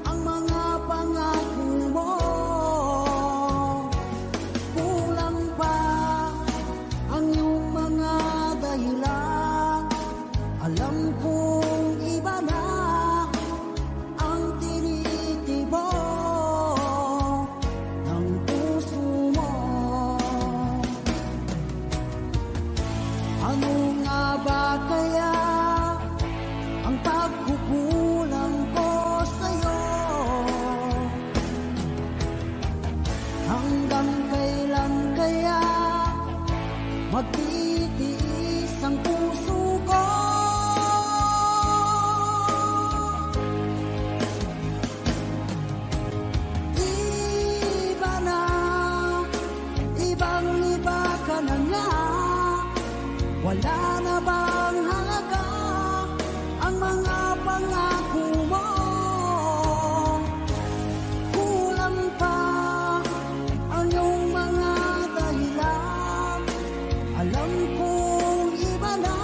ang mga pangako mo? Kulang pa ang iyong mga dahilan. Alam kong iba na ang tinitibok ng puso mo. Ano nga ba kaya ang pagkukulang ko sa'yo? Hanggang kailan kaya magtitiis ang puso ko? Iba na, ibang-iba ka na nga. Wala na bang halaga ang mga pangako mo? Kulang pa ang iyong mga dahilan. Alam kong iba na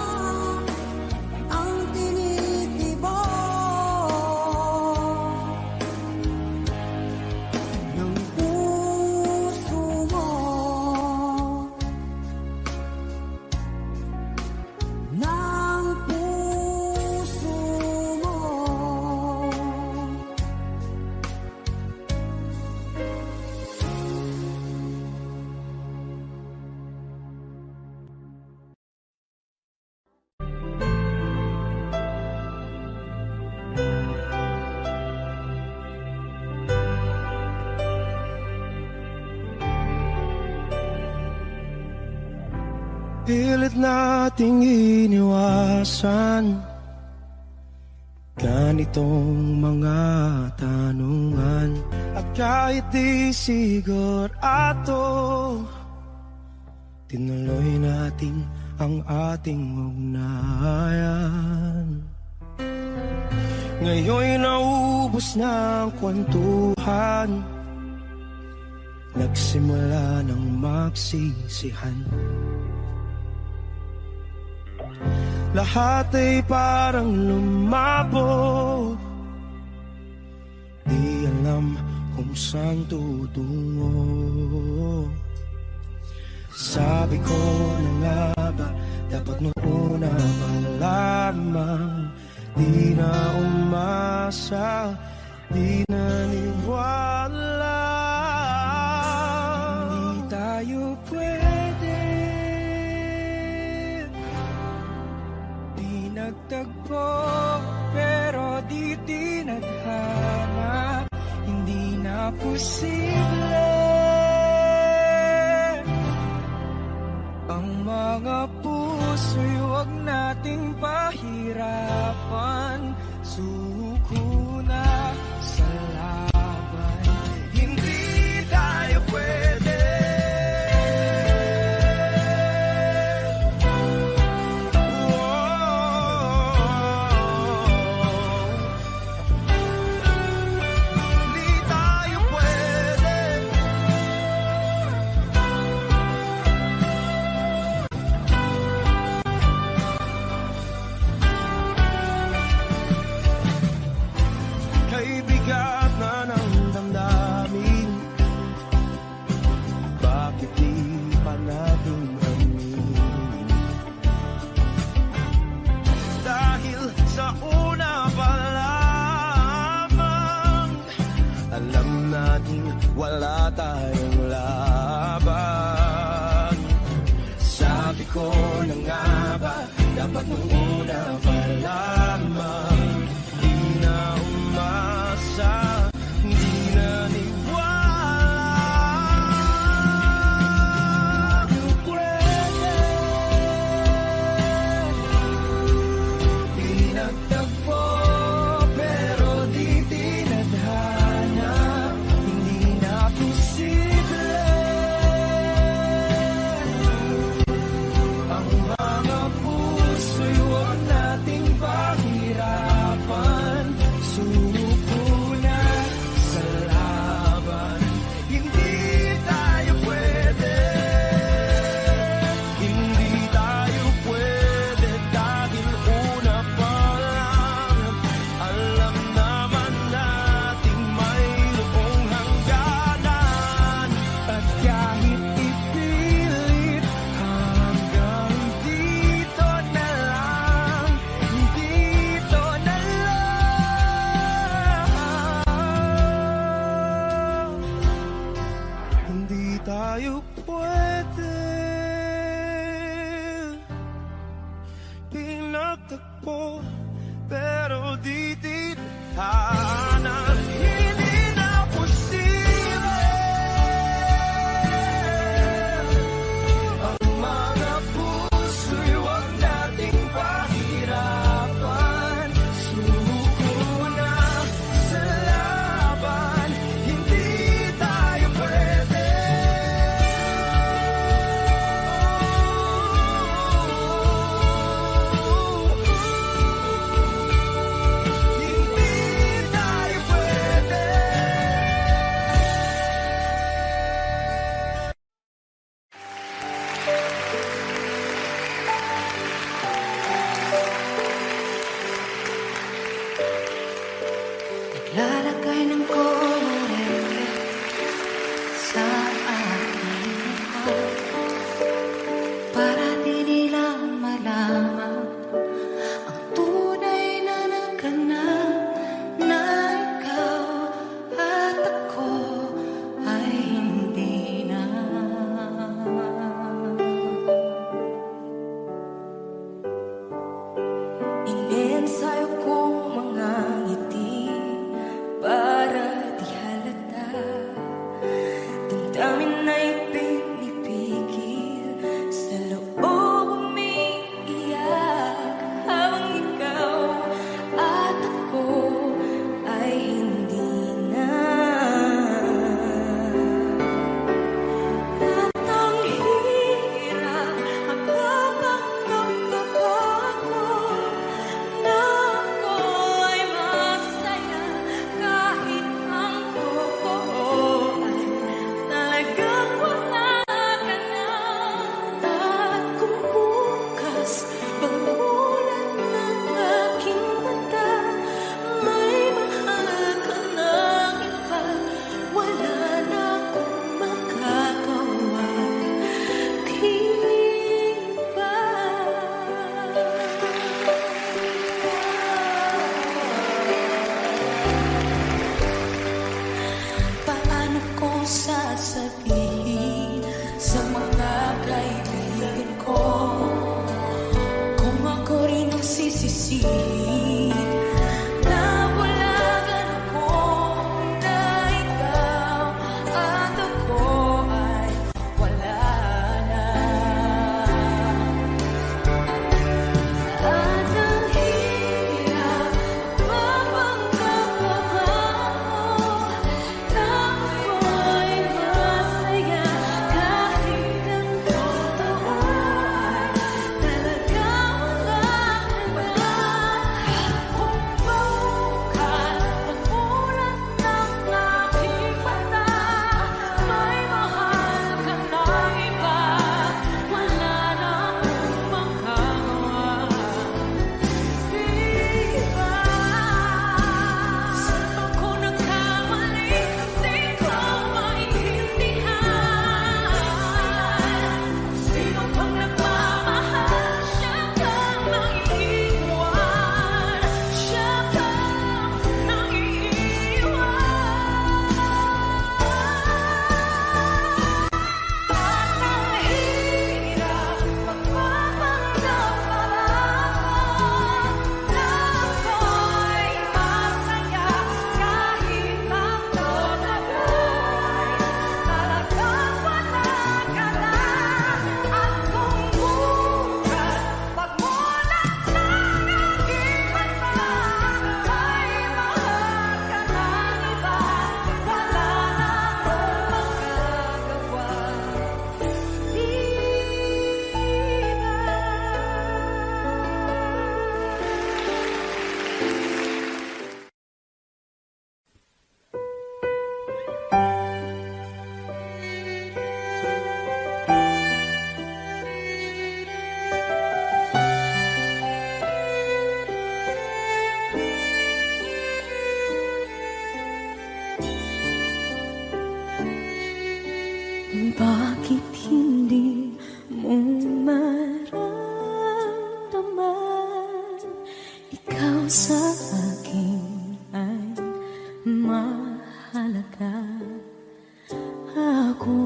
ang tinitibok ng puso mo. Ng puso mo. Pilit nating iniwasan ganitong mga tanungan. At kahit di sigurado, tinuloy natin ang ating ugnayan. Ngayon'y naubos na ang kwentuhan, nagsimula ng magsisihan. Lahat ay parang lumabo, di alam kung saan tutungo. Sabi ko na nga ba, dapat noon na malamang. Di na umasa, di naniwala. Hindi tayo pwede, di nagtagpo, pero di tinadhana. Hindi na posible ang mga puso'y huwag nating pahirapan. Suko na sa laban, hindi tayo pwede. Hindi tayo pwede. wala tayong laban. Sabi ko na nga ba, dapat nung una pa lamang. Di na umasa, di na Lalagay ng kolorete sa aking mukha para di nila malaman ang tunay na nagganap na ikaw at ako ay hindi na. Inensayo kong mga ngiti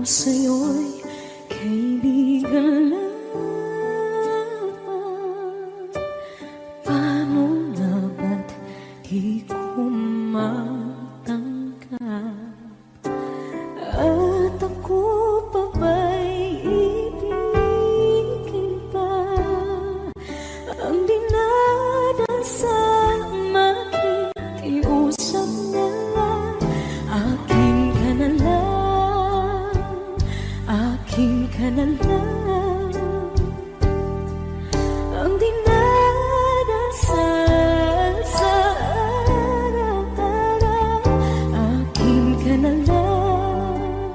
sa'yo'y kaibigan lamang. Paano na ba't di ko matanggap? At ako pa ba'y ibigin pa? Ang dinadansang makikiusap na lang. Akin ka na lang, akin ka na lang. Ang dinadasal sa araw-araw. Akin ka na lang,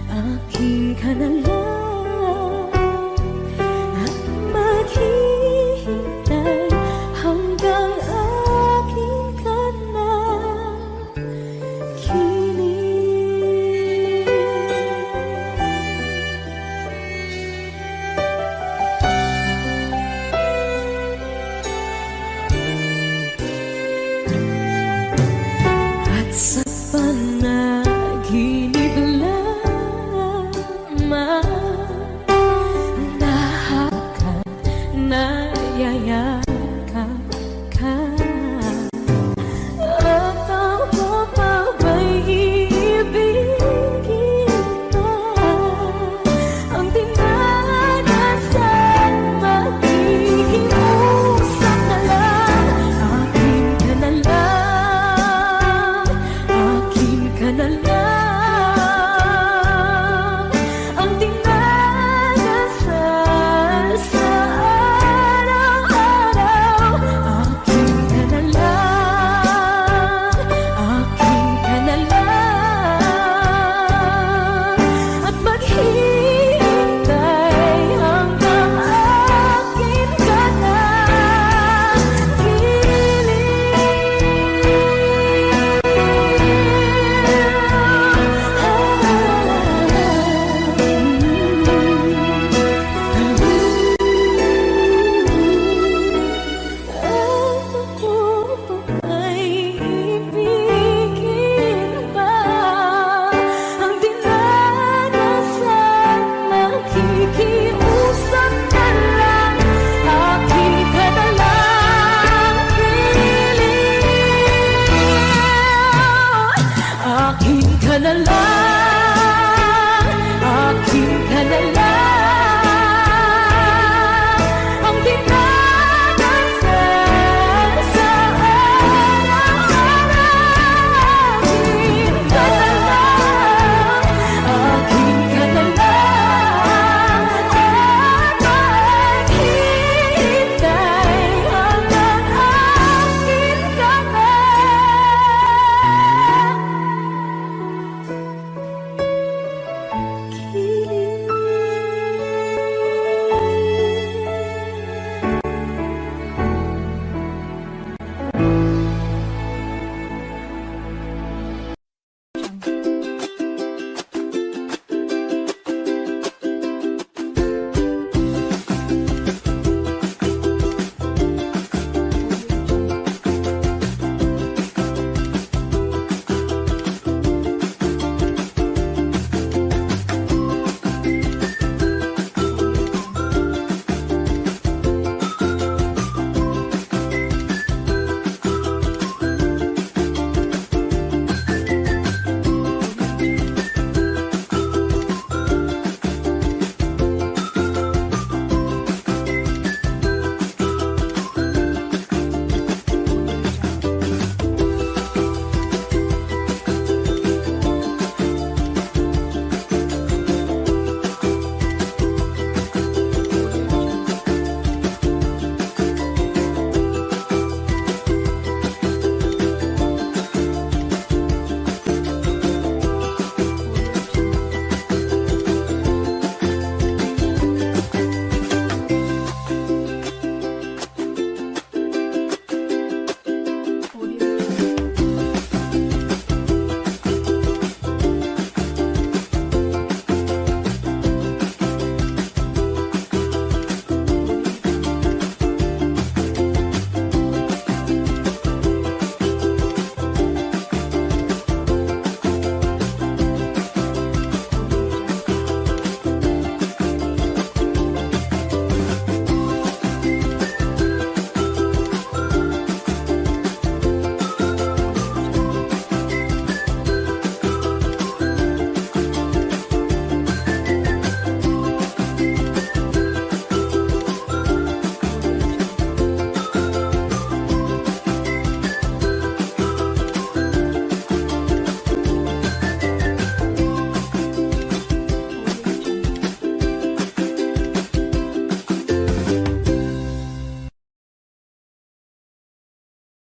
akin ka na lang. At maghihintay hanggang akin ka na kilig. At sa